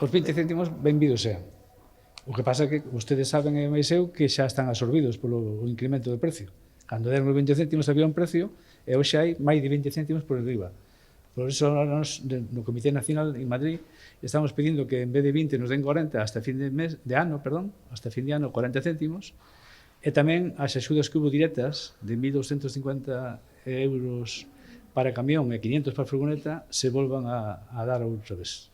Os 20 céntimos benvidos sean. O que pasa é que vostedes saben e máis eu que xa están absorbidos polo incremento do precio. Cando deron os 20 céntimos había un precio e hoxe hai máis de 20 céntimos por arriba. Por iso, nos, no Comité Nacional en Madrid, estamos pedindo que en vez de 20 nos den 40 hasta fin de ano, hasta fin de ano 40 céntimos, e tamén as axudas que hubo directas de 1.250 euros para camión e 500 para furgoneta se volvan a dar outra vez.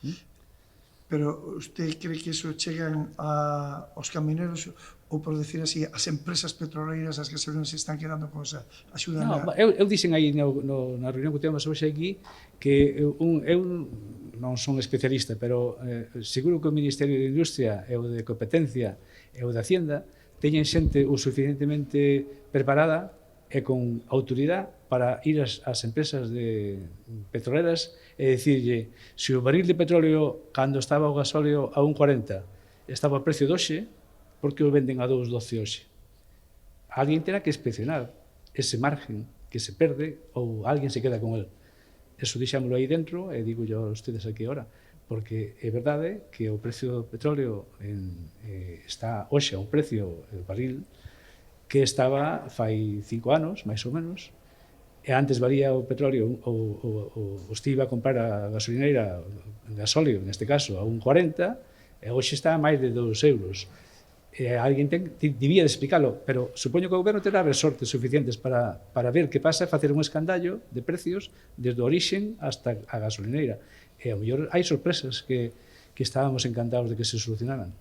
Pero usted cree que eso chegan aos camioneros ou, por decir así, as empresas petroleiras as que se están quedando con esa axuda? No, eu dixen aí na reunión que temos hoxe aquí que eu non son especialista, pero seguro que o Ministerio de Industria e o de Competencia e o de Hacienda teñen xente o suficientemente preparada e con autoridade para ir ás empresas petroleras e dicirlle se o barril de petróleo cando estaba o gasóleo a 1,40 estaba a precio de hoxe, por que o venden a 2,12 hoxe? Alguén terá que inspeccionar ese margen que se perde ou alguén se queda con el. Eso dixámoslo aí dentro e digo yo a ustedes aquí ahora, porque é verdade que o precio do petróleo está hoxe a un precio, el barril, que estaba fai 5 anos, máis ou menos, e antes valía o petróleo, usted iba a comprar a gasolineira, o gasóleo, neste caso, a 1,40, e hoxe está a máis de 2 euros. Alguén debía de explicarlo, pero supoño que o goberno terá resortes suficientes para ver que pasa e facer un escandallo de precios desde o orixen hasta a gasolineira. E ao mellor hai sorpresas que estábamos encantados de que se solucionaran.